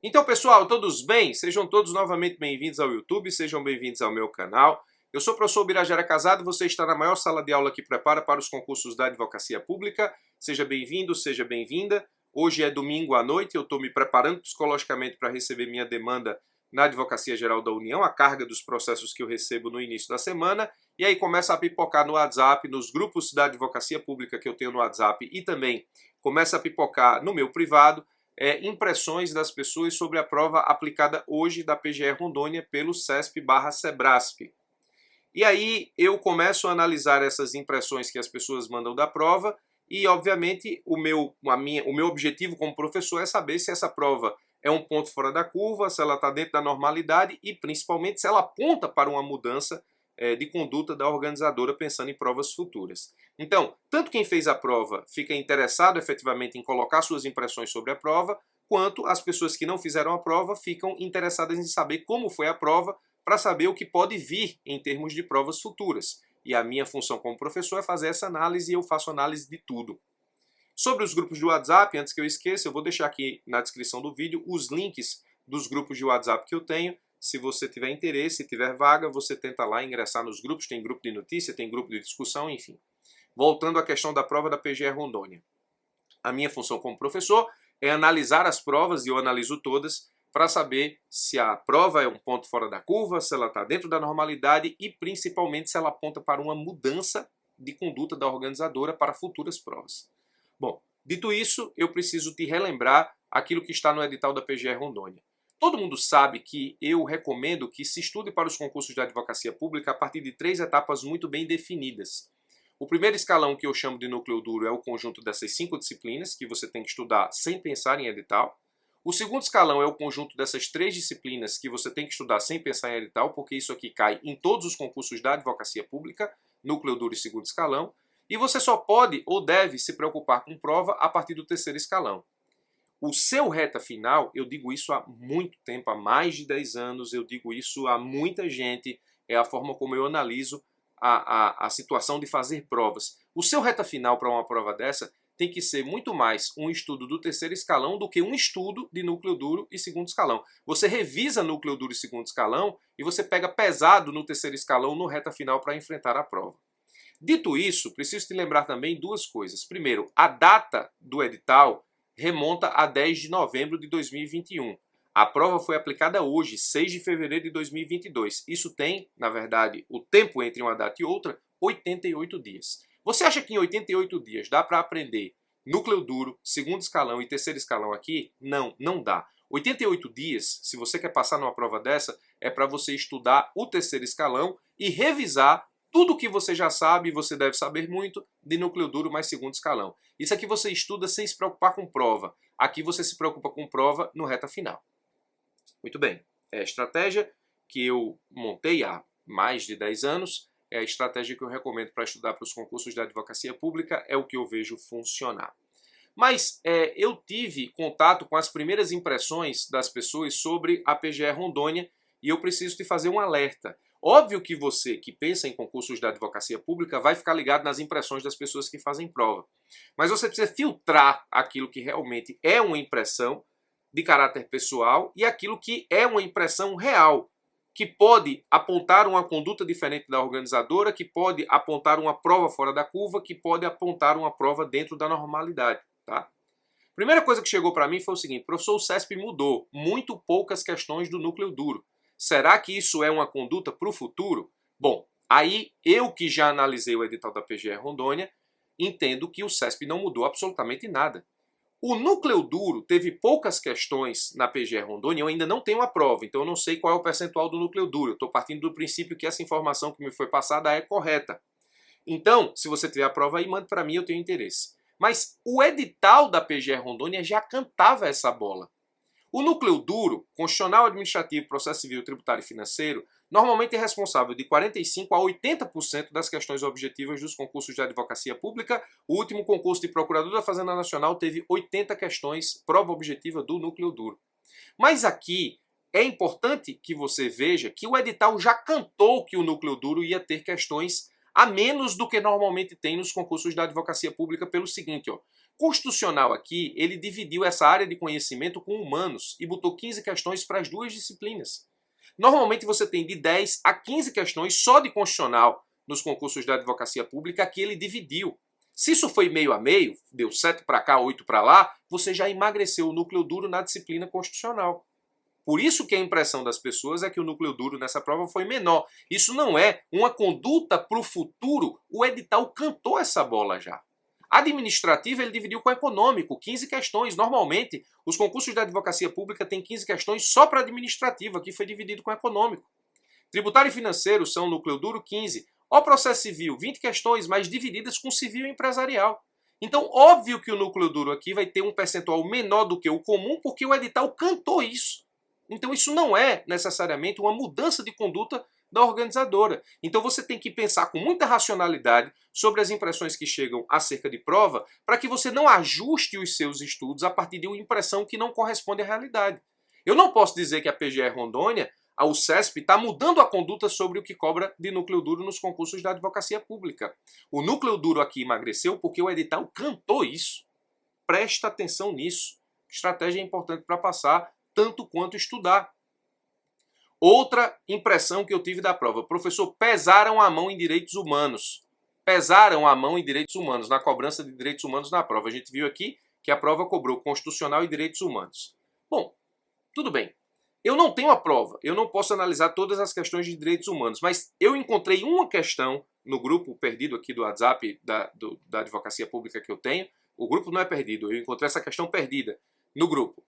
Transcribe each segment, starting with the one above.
Então, pessoal, todos bem? Sejam todos novamente bem-vindos ao YouTube, sejam bem-vindos ao meu canal. Eu sou o professor Birajara Casado, você está na maior sala de aula que prepara para os concursos da Advocacia Pública. Seja bem-vindo, seja bem-vinda. Hoje é domingo à noite, eu estou me preparando psicologicamente para receber minha demanda na Advocacia Geral da União, a carga dos processos que eu recebo no início da semana, e aí começa a pipocar no WhatsApp, nos grupos da Advocacia Pública que eu tenho no WhatsApp, e também começa a pipocar no meu privado, impressões das pessoas sobre a prova aplicada hoje da PGE Rondônia pelo CESP/Sebrasp. E aí eu começo a analisar essas impressões que as pessoas mandam da prova e, obviamente, o meu objetivo como professor é saber se essa prova é um ponto fora da curva, se ela está dentro da normalidade e, principalmente, se ela aponta para uma mudança de conduta da organizadora pensando em provas futuras. Então, tanto quem fez a prova fica interessado efetivamente em colocar suas impressões sobre a prova, quanto as pessoas que não fizeram a prova ficam interessadas em saber como foi a prova, para saber o que pode vir em termos de provas futuras. E a minha função como professor é fazer essa análise e eu faço análise de tudo. Sobre os grupos de WhatsApp, antes que eu esqueça, eu vou deixar aqui na descrição do vídeo os links dos grupos de WhatsApp que eu tenho. Se você tiver interesse, tiver vaga, você tenta lá ingressar nos grupos. Tem grupo de notícia, tem grupo de discussão, enfim. Voltando à questão da prova da PGE Rondônia. A minha função como professor é analisar as provas, e eu analiso todas, para saber se a prova é um ponto fora da curva, se ela está dentro da normalidade e, principalmente, se ela aponta para uma mudança de conduta da organizadora para futuras provas. Bom, dito isso, eu preciso te relembrar aquilo que está no edital da PGE Rondônia. Todo mundo sabe que eu recomendo que se estude para os concursos de advocacia pública a partir de 3 etapas muito bem definidas. O primeiro escalão, que eu chamo de núcleo duro, é o conjunto dessas 5 disciplinas que você tem que estudar sem pensar em edital. O segundo escalão é o conjunto dessas 3 disciplinas que você tem que estudar sem pensar em edital, porque isso aqui cai em todos os concursos da advocacia pública, núcleo duro e segundo escalão. E você só pode ou deve se preocupar com prova a partir do terceiro escalão. O seu reta final, eu digo isso há muito tempo, há mais de 10 anos, eu digo isso a muita gente, é a forma como eu analiso a situação de fazer provas. O seu reta final para uma prova dessa tem que ser muito mais um estudo do terceiro escalão do que um estudo de núcleo duro e segundo escalão. Você revisa núcleo duro e segundo escalão e você pega pesado no terceiro escalão no reta final para enfrentar a prova. Dito isso, preciso te lembrar também duas coisas. Primeiro, a data do edital remonta a 10 de novembro de 2021. A prova foi aplicada hoje, 6 de fevereiro de 2022. Isso tem, na verdade, o tempo entre uma data e outra, 88 dias. Você acha que em 88 dias dá para aprender núcleo duro, segundo escalão e terceiro escalão aqui? Não, não dá. 88 dias, se você quer passar numa prova dessa, é para você estudar o terceiro escalão e revisar tudo o que você já sabe, e você deve saber muito, de núcleo duro mais segundo escalão. Isso aqui você estuda sem se preocupar com prova. Aqui você se preocupa com prova no reta final. Muito bem, é a estratégia que eu montei há mais de 10 anos, é a estratégia que eu recomendo para estudar para os concursos da advocacia pública, é o que eu vejo funcionar. Mas eu tive contato com as primeiras impressões das pessoas sobre a PGE Rondônia e eu preciso te fazer um alerta. Óbvio que você que pensa em concursos da advocacia pública vai ficar ligado nas impressões das pessoas que fazem prova. Mas você precisa filtrar aquilo que realmente é uma impressão de caráter pessoal e aquilo que é uma impressão real, que pode apontar uma conduta diferente da organizadora, que pode apontar uma prova fora da curva, que pode apontar uma prova dentro da normalidade. Tá? Primeira coisa que chegou para mim foi o seguinte: professor, o CESP mudou muito poucas questões do núcleo duro. Será que isso é uma conduta para o futuro? Bom, aí eu que já analisei o edital da PGE Rondônia, entendo que o CESP não mudou absolutamente nada. O núcleo duro teve poucas questões na PGE Rondônia, eu ainda não tenho a prova, então eu não sei qual é o percentual do núcleo duro. Eu estou partindo do princípio que essa informação que me foi passada é correta. Então, se você tiver a prova aí, mande para mim, eu tenho interesse. Mas o edital da PGE Rondônia já cantava essa bola. O núcleo duro, constitucional, administrativo, processo civil, tributário e financeiro, normalmente é responsável de 45% a 80% das questões objetivas dos concursos de advocacia pública. O último concurso de procurador da Fazenda Nacional teve 80 questões, prova objetiva do núcleo duro. Mas aqui é importante que você veja que o edital já cantou que o núcleo duro ia ter questões a menos do que normalmente tem nos concursos da advocacia pública pelo seguinte, ó. Constitucional aqui, ele dividiu essa área de conhecimento com humanos e botou 15 questões para as duas disciplinas. Normalmente você tem de 10 a 15 questões só de constitucional nos concursos da advocacia pública, aqui ele dividiu. Se isso foi meio a meio, deu 7 para cá, 8 para lá, você já emagreceu o núcleo duro na disciplina constitucional. Por isso que a impressão das pessoas é que o núcleo duro nessa prova foi menor. Isso não é uma conduta para o futuro, o edital cantou essa bola já. Administrativo ele dividiu com econômico, 15 questões. Normalmente, os concursos da advocacia pública têm 15 questões só para administrativo, aqui foi dividido com econômico. Tributário e financeiro são núcleo duro 15. O processo civil, 20 questões, mas divididas com civil e empresarial. Então, óbvio que o núcleo duro aqui vai ter um percentual menor do que o comum, porque o edital cantou isso. Então, isso não é necessariamente uma mudança de conduta da organizadora. Então você tem que pensar com muita racionalidade sobre as impressões que chegam acerca de prova, para que você não ajuste os seus estudos a partir de uma impressão que não corresponde à realidade. Eu não posso dizer que a PGE Rondônia, a UCESP, está mudando a conduta sobre o que cobra de núcleo duro nos concursos da advocacia pública. O núcleo duro aqui emagreceu porque o edital cantou isso. Presta atenção nisso. Estratégia é importante para passar, tanto quanto estudar. Outra impressão que eu tive da prova. Professor, pesaram a mão em direitos humanos. Pesaram a mão em direitos humanos, na cobrança de direitos humanos na prova. A gente viu aqui que a prova cobrou constitucional e direitos humanos. Bom, tudo bem. Eu não tenho a prova, eu não posso analisar todas as questões de direitos humanos, mas eu encontrei uma questão no grupo perdido aqui do WhatsApp da advocacia pública que eu tenho. O grupo não é perdido, eu encontrei essa questão perdida no grupo.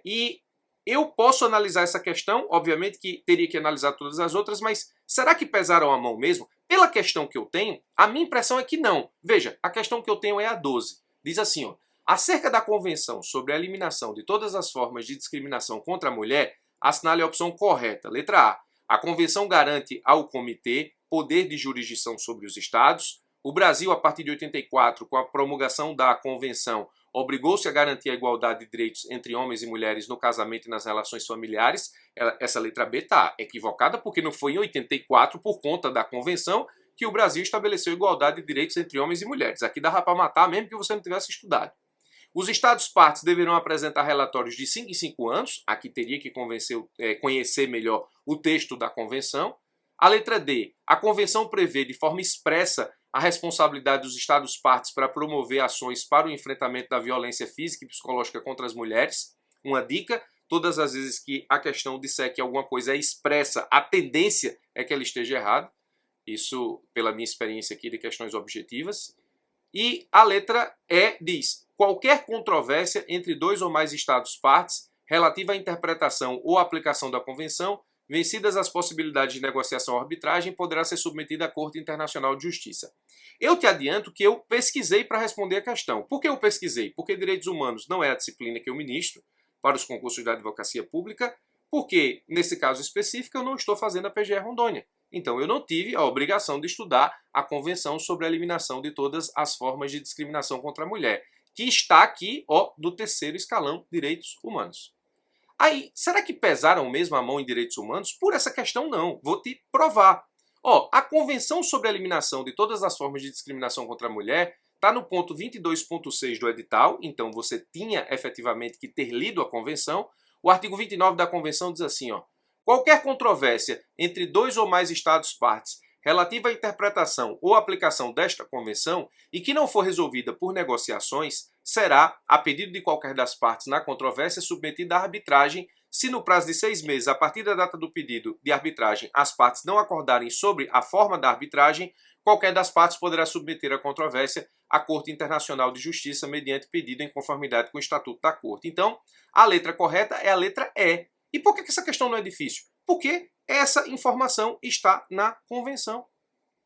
E eu posso analisar essa questão, obviamente que teria que analisar todas as outras, mas será que pesaram a mão mesmo? Pela questão que eu tenho, a minha impressão é que não. Veja, a questão que eu tenho é a 12. Diz assim, ó, acerca da Convenção sobre a eliminação de todas as formas de discriminação contra a mulher, assinale a opção correta. Letra A. A Convenção garante ao Comitê poder de jurisdição sobre os Estados. O Brasil, a partir de 84, com a promulgação da Convenção, obrigou-se a garantir a igualdade de direitos entre homens e mulheres no casamento e nas relações familiares. Essa letra B está equivocada porque não foi em 84, por conta da Convenção, que o Brasil estabeleceu igualdade de direitos entre homens e mulheres. Aqui dava para matar mesmo que você não tivesse estudado. Os Estados-partes deverão apresentar relatórios de 5 em 5 anos. Aqui teria que conhecer melhor o texto da Convenção. A letra D. A Convenção prevê de forma expressa a responsabilidade dos Estados-partes para promover ações para o enfrentamento da violência física e psicológica contra as mulheres. Uma dica, todas as vezes que a questão disser que alguma coisa é expressa, a tendência é que ela esteja errada. Isso pela minha experiência aqui de questões objetivas. E a letra E diz: qualquer controvérsia entre dois ou mais Estados-partes relativa à interpretação ou aplicação da Convenção, vencidas as possibilidades de negociação ou arbitragem, poderá ser submetida à Corte Internacional de Justiça. Eu te adianto que eu pesquisei para responder a questão. Por que eu pesquisei? Porque direitos humanos não é a disciplina que eu ministro para os concursos da advocacia pública, porque, nesse caso específico, eu não estou fazendo a PGE Rondônia. Então, eu não tive a obrigação de estudar a Convenção sobre a eliminação de todas as formas de discriminação contra a mulher, que está aqui, ó, do terceiro escalão, direitos humanos. Aí, será que pesaram mesmo a mão em direitos humanos? Por essa questão, não. Vou te provar. Ó, a Convenção sobre a eliminação de todas as formas de discriminação contra a mulher está no ponto 22.6 do edital, então você tinha efetivamente que ter lido a Convenção. O artigo 29 da Convenção diz assim, ó, qualquer controvérsia entre dois ou mais Estados-partes relativa à interpretação ou aplicação desta Convenção e que não for resolvida por negociações, será, a pedido de qualquer das partes na controvérsia, submetida à arbitragem, se no prazo de 6 meses, a partir da data do pedido de arbitragem, as partes não acordarem sobre a forma da arbitragem, qualquer das partes poderá submeter a controvérsia à Corte Internacional de Justiça mediante pedido em conformidade com o Estatuto da Corte. Então, a letra correta é a letra E. E por que essa questão não é difícil? Porque essa informação está na Convenção.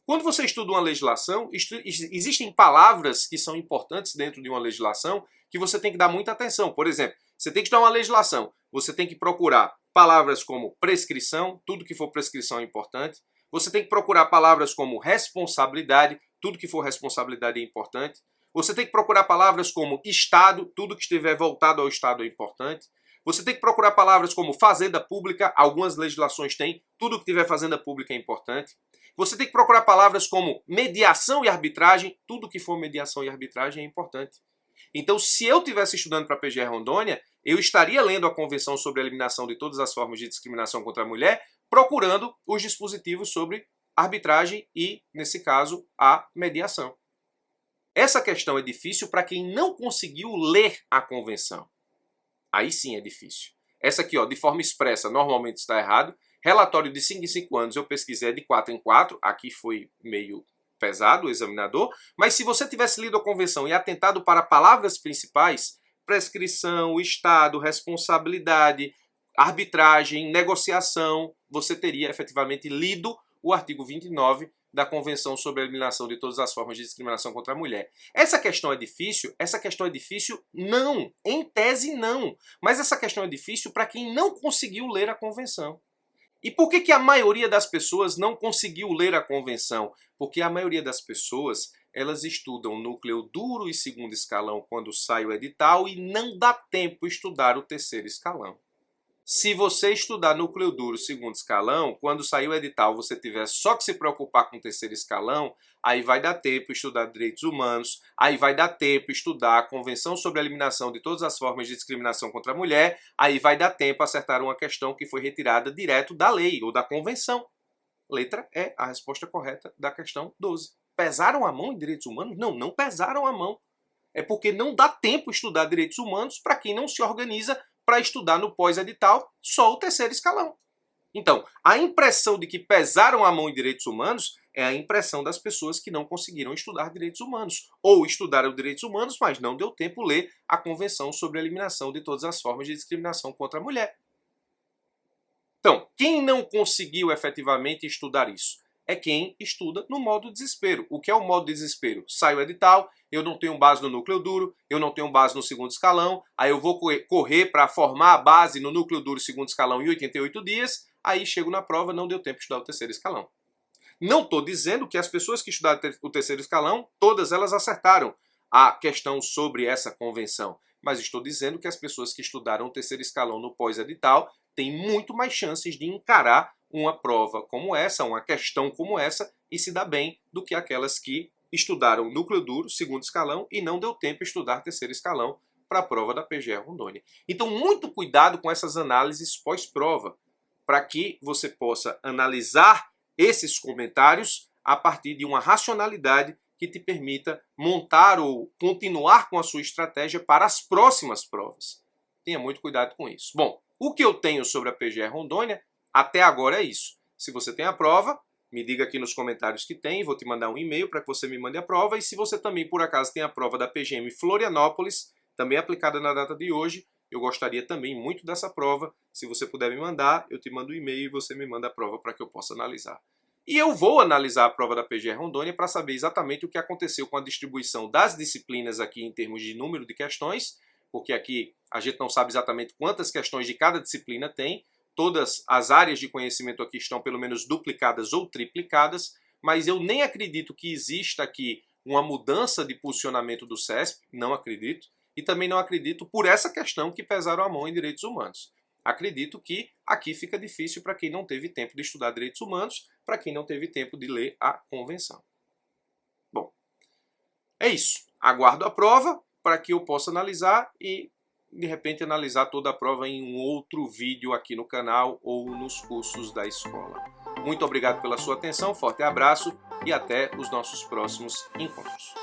Quando você estuda uma legislação, existem palavras que são importantes dentro de uma legislação que você tem que dar muita atenção. Por exemplo, você tem que estudar uma legislação, você tem que procurar palavras como prescrição, tudo que for prescrição é importante. Você tem que procurar palavras como responsabilidade, tudo que for responsabilidade é importante. Você tem que procurar palavras como Estado, tudo que estiver voltado ao Estado é importante. Você tem que procurar palavras como fazenda pública, algumas legislações têm, tudo que tiver fazenda pública é importante. Você tem que procurar palavras como mediação e arbitragem, tudo que for mediação e arbitragem é importante. Então, se eu estivesse estudando para a PGR Rondônia, eu estaria lendo a Convenção sobre a Eliminação de Todas as Formas de Discriminação contra a Mulher, procurando os dispositivos sobre arbitragem e, nesse caso, a mediação. Essa questão é difícil para quem não conseguiu ler a Convenção. Aí sim é difícil. Essa aqui, ó, de forma expressa, normalmente está errado. Relatório de 5 em 5 anos, eu pesquisei de 4 em 4. Aqui foi meio pesado o examinador. Mas se você tivesse lido a Convenção e atentado para palavras principais, prescrição, Estado, responsabilidade, arbitragem, negociação, você teria efetivamente lido o artigo 29 da Convenção sobre a Eliminação de Todas as Formas de Discriminação contra a Mulher. Essa questão é difícil? Essa questão é difícil? Não. Em tese, não. Mas essa questão é difícil para quem não conseguiu ler a Convenção. E por que a maioria das pessoas não conseguiu ler a Convenção? Porque a maioria das pessoas, elas estudam núcleo duro e segundo escalão quando sai o edital e não dá tempo estudar o terceiro escalão. Se você estudar núcleo duro segundo escalão, quando sair o edital você tiver só que se preocupar com o terceiro escalão, aí vai dar tempo estudar direitos humanos, aí vai dar tempo estudar a Convenção sobre a Eliminação de Todas as Formas de Discriminação contra a Mulher, aí vai dar tempo acertar uma questão que foi retirada direto da lei ou da Convenção. Letra E, a resposta correta da questão 12. Pesaram a mão em direitos humanos? Não, não pesaram a mão. É porque não dá tempo estudar direitos humanos para quem não se organiza para estudar no pós-edital só o terceiro escalão. Então, a impressão de que pesaram a mão em direitos humanos é a impressão das pessoas que não conseguiram estudar direitos humanos. Ou estudaram direitos humanos, mas não deu tempo ler a Convenção sobre a Eliminação de Todas as Formas de Discriminação contra a Mulher. Então, quem não conseguiu efetivamente estudar isso? É quem estuda no modo desespero. O que é o modo desespero? Sai o edital, eu não tenho base no núcleo duro, eu não tenho base no segundo escalão, aí eu vou correr para formar a base no núcleo duro segundo escalão em 88 dias, aí chego na prova, não deu tempo de estudar o terceiro escalão. Não estou dizendo que as pessoas que estudaram o terceiro escalão, todas elas acertaram a questão sobre essa convenção, mas estou dizendo que as pessoas que estudaram o terceiro escalão no pós-edital têm muito mais chances de encarar uma prova como essa, uma questão como essa, e se dá bem do que aquelas que estudaram núcleo duro, segundo escalão, e não deu tempo de estudar terceiro escalão para a prova da PGR Rondônia. Então, muito cuidado com essas análises pós-prova, para que você possa analisar esses comentários a partir de uma racionalidade que te permita montar ou continuar com a sua estratégia para as próximas provas. Tenha muito cuidado com isso. Bom, o que eu tenho sobre a PGR Rondônia até agora é isso. Se você tem a prova, me diga aqui nos comentários que tem, vou te mandar um e-mail para que você me mande a prova. E se você também, por acaso, tem a prova da PGM Florianópolis, também aplicada na data de hoje, eu gostaria também muito dessa prova. Se você puder me mandar, eu te mando um e-mail e você me manda a prova para que eu possa analisar. E eu vou analisar a prova da PGR Rondônia para saber exatamente o que aconteceu com a distribuição das disciplinas aqui em termos de número de questões, porque aqui a gente não sabe exatamente quantas questões de cada disciplina tem. Todas as áreas de conhecimento aqui estão pelo menos duplicadas ou triplicadas, mas eu nem acredito que exista aqui uma mudança de posicionamento do CESP, não acredito, e também não acredito por essa questão que pesaram a mão em direitos humanos. Acredito que aqui fica difícil para quem não teve tempo de estudar direitos humanos, para quem não teve tempo de ler a convenção. Bom, é isso. Aguardo a prova para que eu possa analisar e de repente analisar toda a prova em um outro vídeo aqui no canal ou nos cursos da escola. Muito obrigado pela sua atenção, forte abraço e até os nossos próximos encontros.